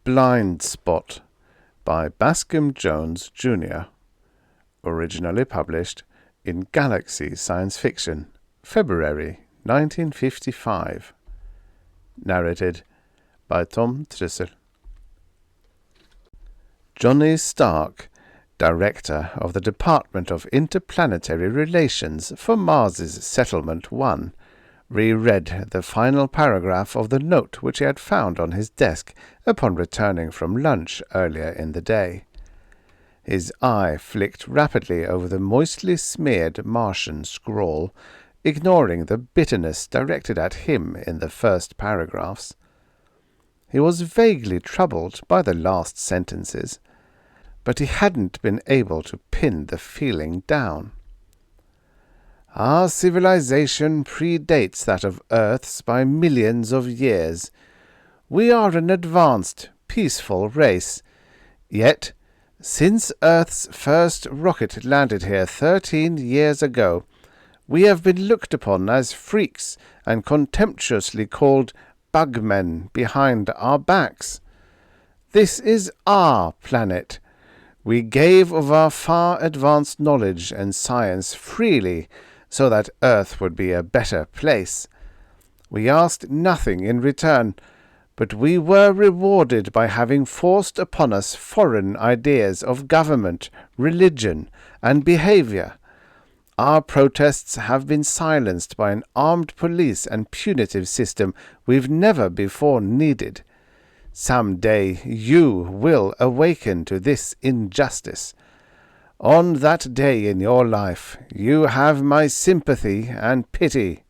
Blind Spot by Bascom Jones, Jr., originally published in Galaxy Science Fiction, February 1955. Narrated by Tom Trussel. Johnny Stark, Director of the Department of Interplanetary Relations for Mars's Settlement 1, reread the final paragraph of the note which he had found on his desk upon returning from lunch earlier in the day. His eye flicked rapidly over the moistly smeared Martian scrawl, ignoring the bitterness directed at him in the first paragraphs. He was vaguely troubled by the last sentences, but he hadn't been able to pin the feeling down. Our civilization predates that of Earth's by millions of years. We are an advanced, peaceful race. Yet, since Earth's first rocket landed here 13 years ago, we have been looked upon as freaks and contemptuously called bugmen behind our backs. This is our planet. We gave of our far advanced knowledge and science freely, so that Earth would be a better place. We asked nothing in return, but we were rewarded by having forced upon us foreign ideas of government, religion, and behavior. Our protests have been silenced by an armed police and punitive system we've never before needed. Some day you will awaken to this injustice. On that day in your life, you have my sympathy and pity.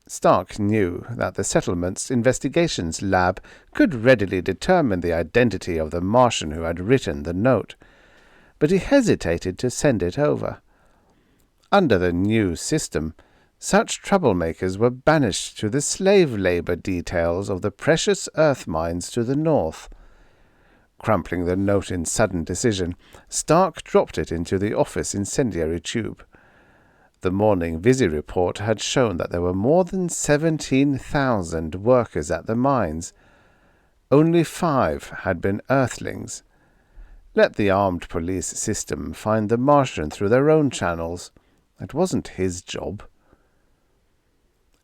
Stark knew that the settlement's investigations lab could readily determine the identity of the Martian who had written the note, but he hesitated to send it over. Under the new system, such troublemakers were banished to the slave labor details of the precious earth mines to the north. Crumpling the note in sudden decision, Stark dropped it into the office incendiary tube. The morning Visi report had shown that there were more than 17,000 workers at the mines. Only 5 had been Earthlings. Let the armed police system find the Martian through their own channels. It wasn't his job.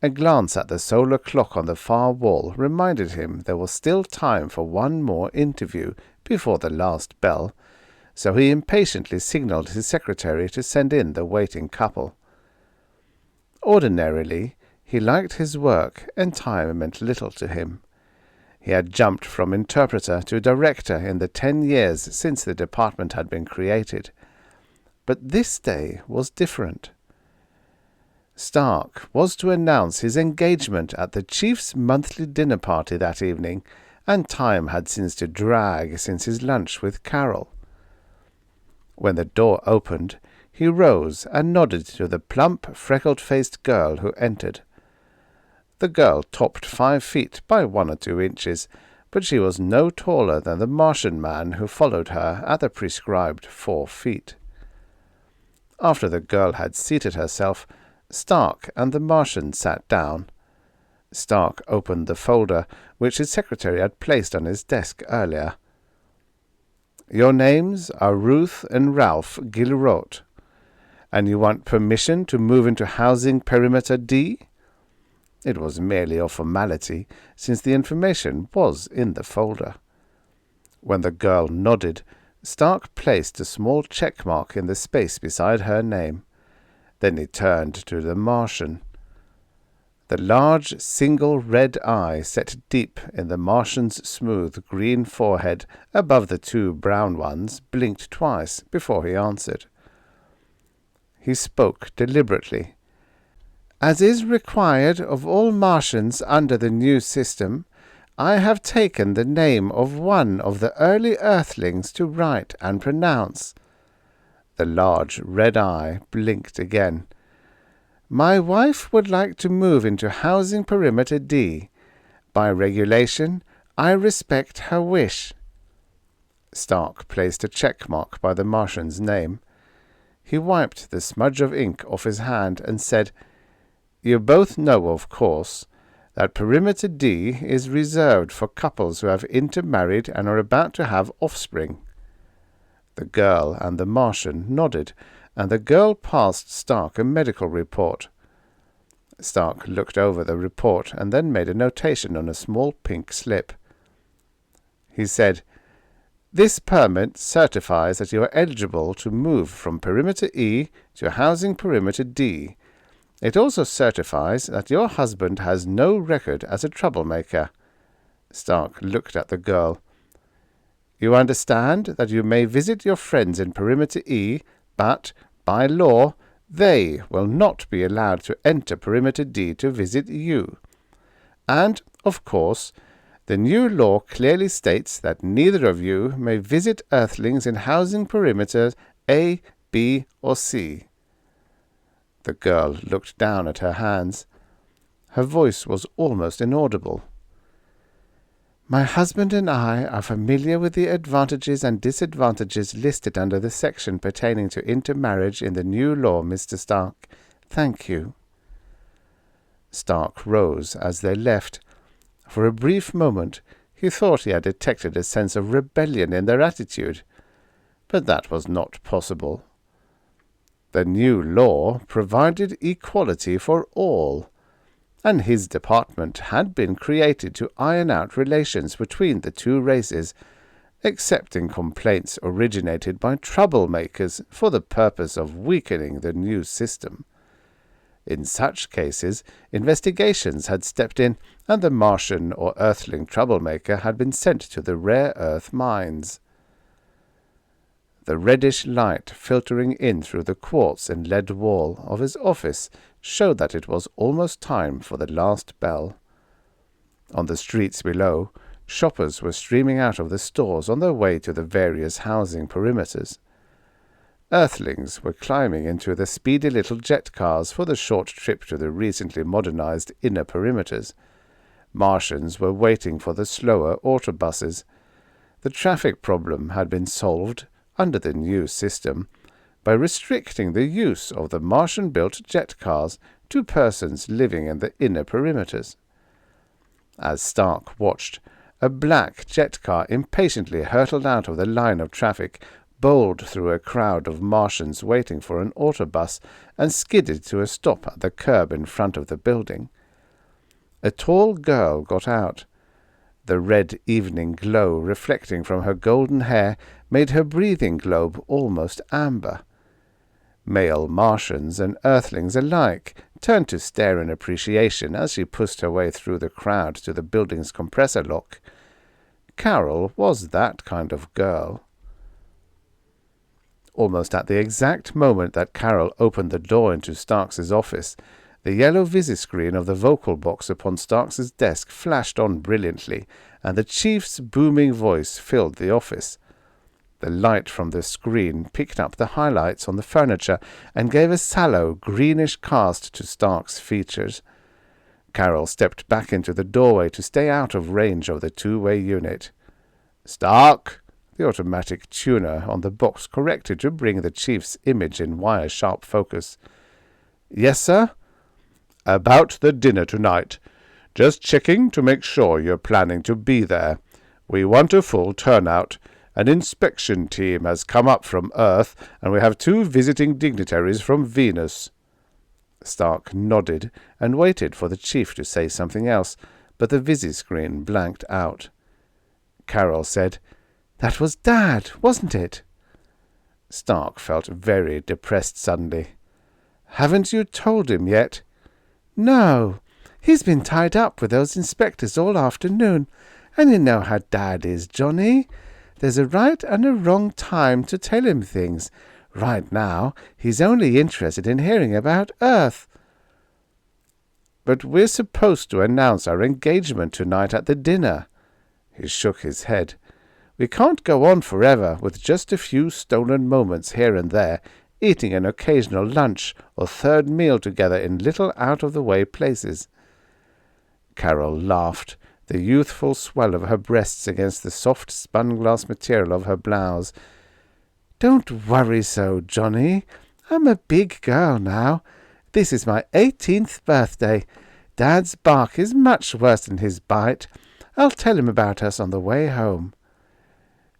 A glance at the solar clock on the far wall reminded him there was still time for one more interview before the last bell, so he impatiently signalled his secretary to send in the waiting couple. Ordinarily, he liked his work, and time meant little to him. He had jumped from interpreter to director in the 10 years since the department had been created. But this day was different. Stark was to announce his engagement at the chief's monthly dinner party that evening, and time had since to drag since his lunch with Carol. When the door opened, he rose and nodded to the plump, freckled-faced girl who entered. The girl topped 5 feet by 1 or 2 inches, but she was no taller than the Martian man who followed her at the prescribed 4 feet. After the girl had seated herself, Stark and the Martian sat down. Stark opened the folder which his secretary had placed on his desk earlier. Your names are Ruth and Ralph Gilroth, and you want permission to move into housing perimeter D? It was merely a formality, since the information was in the folder. When the girl nodded, Stark placed a small check mark in the space beside her name. Then he turned to the Martian. The large, single red eye set deep in the Martian's smooth green forehead above the 2 brown ones blinked twice before he answered. He spoke deliberately. As is required of all Martians under the new system, I have taken the name of one of the early Earthlings to write and pronounce. The large red eye blinked again. My wife would like to move into housing perimeter D. By regulation, I respect her wish. Stark placed a check mark by the Martian's name. He wiped the smudge of ink off his hand and said, You both know, of course, that perimeter D is reserved for couples who have intermarried and are about to have offspring. The girl and the Martian nodded, and the girl passed Stark a medical report. Stark looked over the report and then made a notation on a small pink slip. He said, "This permit certifies that you are eligible to move from perimeter E to housing perimeter D. It also certifies that your husband has no record as a troublemaker." Stark looked at the girl. "You understand that you may visit your friends in perimeter E, but, by law, they will not be allowed to enter perimeter D to visit you. And, of course, the new law clearly states that neither of you may visit Earthlings in housing perimeters A, B, or C." The girl looked down at her hands. Her voice was almost inaudible. "My husband and I are familiar with the advantages and disadvantages listed under the section pertaining to intermarriage in the new law, Mr. Stark. Thank you." Stark rose as they left. For a brief moment he thought he had detected a sense of rebellion in their attitude, but that was not possible. The new law provided equality for all, and his department had been created to iron out relations between the two races, accepting complaints originated by troublemakers for the purpose of weakening the new system. In such cases, investigations had stepped in, and the Martian or Earthling troublemaker had been sent to the rare earth mines. The reddish light filtering in through the quartz and lead wall of his office showed that it was almost time for the last bell. On the streets below, shoppers were streaming out of the stores on their way to the various housing perimeters. Earthlings were climbing into the speedy little jet cars for the short trip to the recently modernized inner perimeters. Martians were waiting for the slower autobuses. The traffic problem had been solved, under the new system, by restricting the use of the Martian-built jet cars to persons living in the inner perimeters. As Stark watched, a black jet car impatiently hurtled out of the line of traffic, bowled through a crowd of Martians waiting for an autobus, and skidded to a stop at the curb in front of the building. A tall girl got out. The red evening glow reflecting from her golden hair made her breathing globe almost amber. Male Martians and Earthlings alike turned to stare in appreciation as she pushed her way through the crowd to the building's compressor lock. Carol was that kind of girl. Almost at the exact moment that Carol opened the door into Starks's office, the yellow visi-screen of the vocal box upon Starks's desk flashed on brilliantly, and the chief's booming voice filled the office. The light from the screen picked up the highlights on the furniture and gave a sallow, greenish cast to Stark's features. Carol stepped back into the doorway to stay out of range of the two-way unit. "Stark!" The automatic tuner on the box corrected to bring the chief's image in wire-sharp focus. "Yes, sir?" "About the dinner tonight. Just checking to make sure you're planning to be there. We want a full turnout. An inspection team has come up from Earth, and we have 2 visiting dignitaries from Venus." Stark nodded and waited for the chief to say something else, but the visi-screen blanked out. Carol said, "That was Dad, wasn't it?" Stark felt very depressed suddenly. "Haven't you told him yet?" "No. He's been tied up with those inspectors all afternoon, and you know how Dad is, Johnny. There's a right and a wrong time to tell him things. Right now, he's only interested in hearing about Earth." "But we're supposed to announce our engagement tonight at the dinner." He shook his head. "We can't go on forever with just a few stolen moments here and there, eating an occasional lunch or third meal together in little out-of-the-way places." Carol laughed, the youthful swell of her breasts against the soft spun-glass material of her blouse. "Don't worry so, Johnny. I'm a big girl now. This is my 18th birthday. Dad's bark is much worse than his bite. I'll tell him about us on the way home."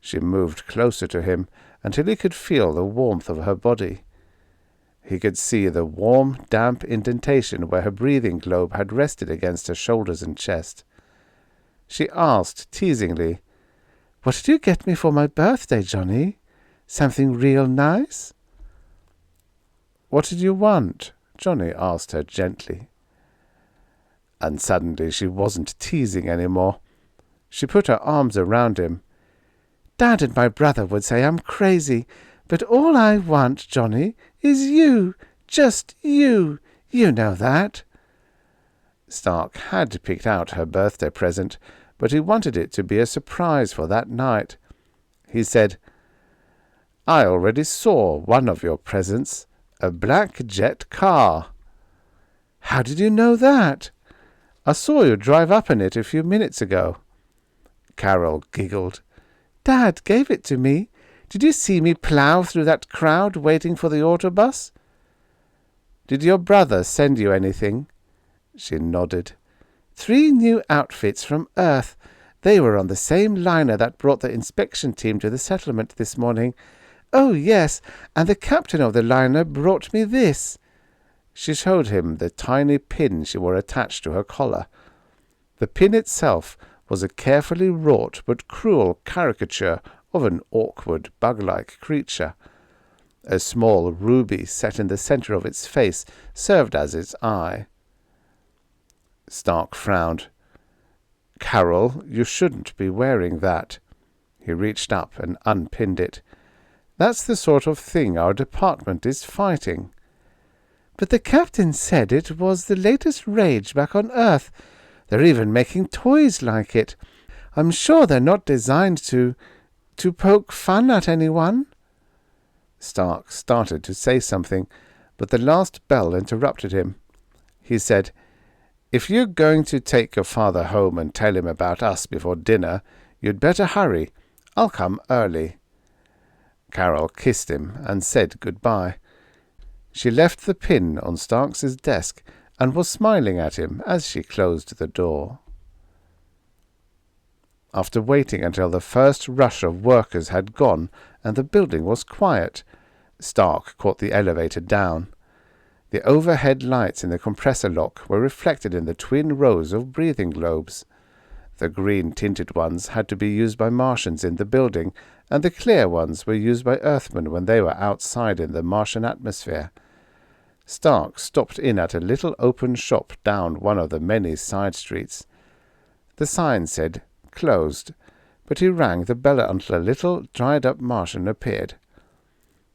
She moved closer to him until he could feel the warmth of her body. He could see the warm, damp indentation where her breathing globe had rested against her shoulders and chest. She asked teasingly, "What did you get me for my birthday, Johnny? Something real nice?" "What did you want?" Johnny asked her gently. And suddenly she wasn't teasing any more. She put her arms around him. "Dad and my brother would say I'm crazy, but all I want, Johnny, is you. Just you. You know that." Stark had picked out her birthday present, but he wanted it to be a surprise for that night. He said, "I already saw one of your presents, a black jet car." "How did you know that?" "I saw you drive up in it a few minutes ago." Carol giggled. "Dad gave it to me. Did you see me plough through that crowd waiting for the autobus?" "Did your brother send you anything?" She nodded. 3 new outfits from Earth. They were on the same liner that brought the inspection team to the settlement this morning. Oh, yes, and the captain of the liner brought me this." She showed him the tiny pin she wore attached to her collar. The pin itself was a carefully wrought but cruel caricature of an awkward, bug-like creature. A small ruby set in the center of its face served as its eye. Stark frowned. "Carol, you shouldn't be wearing that." He reached up and unpinned it. "That's the sort of thing our department is fighting." "But the captain said it was the latest rage back on Earth. They're even making toys like it. I'm sure they're not designed to poke fun at anyone." Stark started to say something, but the last bell interrupted him. He said, "If you're going to take your father home and tell him about us before dinner, you'd better hurry. I'll come early." Carol kissed him and said goodbye. She left the pin on Stark's desk and was smiling at him as she closed the door. After waiting until the first rush of workers had gone and the building was quiet, Stark caught the elevator down. The overhead lights in the compressor lock were reflected in the twin rows of breathing globes. The green-tinted ones had to be used by Martians in the building, and the clear ones were used by Earthmen when they were outside in the Martian atmosphere. Stark stopped in at a little open shop down one of the many side streets. The sign said "closed," but he rang the bell until a little dried-up Martian appeared.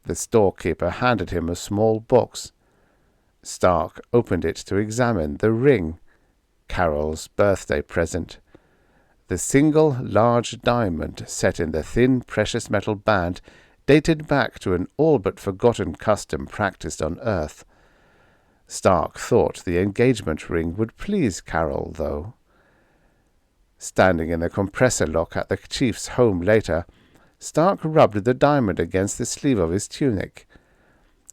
The storekeeper handed him a small box. Stark opened it to examine the ring, Carol's birthday present. The single large diamond set in the thin precious metal band dated back to an all-but-forgotten custom practiced on Earth. Stark thought the engagement ring would please Carol, though. Standing in the compressor lock at the chief's home later, Stark rubbed the diamond against the sleeve of his tunic.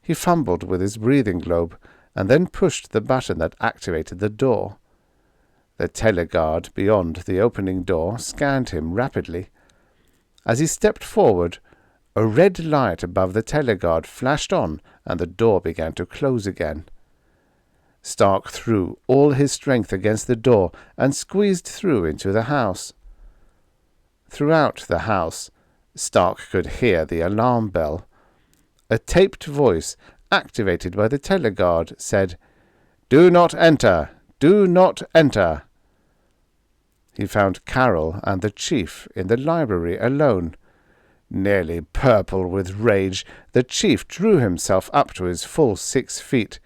He fumbled with his breathing globe and then pushed the button that activated the door. The teleguard beyond the opening door scanned him rapidly. As he stepped forward, a red light above the teleguard flashed on and the door began to close again. Stark threw all his strength against the door and squeezed through into the house. Throughout the house, Stark could hear the alarm bell. A taped voice, activated by the teleguard, said, "Do not enter! Do not enter!" He found Carol and the chief in the library alone. Nearly purple with rage, the chief drew himself up to his full 6 feet.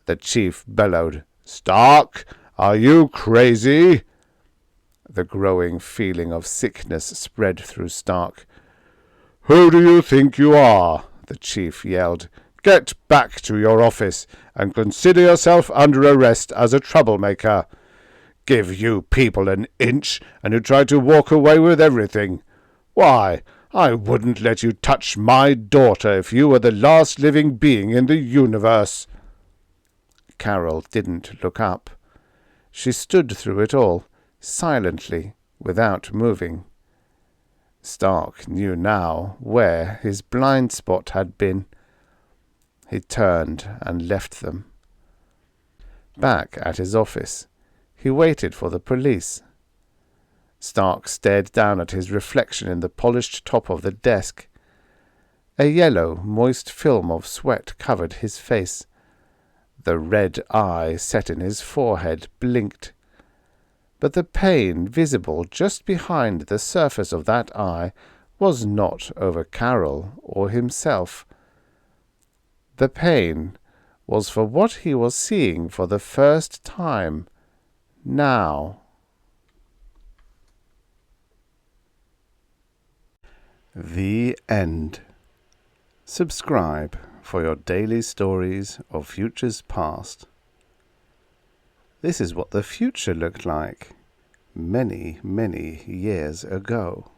The chief bellowed, "Stark, are you crazy?" The growing feeling of sickness spread through Stark. "Who do you think you are?" the chief yelled. "Get back to your office and consider yourself under arrest as a troublemaker. Give you people an inch and you try to walk away with everything. Why, I wouldn't let you touch my daughter if you were the last living being in the universe." Carol didn't look up. She stood through it all, silently, without moving. Stark knew now where his blind spot had been. He turned and left them. Back at his office, he waited for the police. Stark stared down at his reflection in the polished top of the desk. A yellow, moist film of sweat covered his face. The red eye set in his forehead blinked. But the pain visible just behind the surface of that eye was not over Carol or himself. The pain was for what he was seeing for the first time, now. The end. Subscribe for your daily stories of futures past. This is what the future looked like many, many years ago.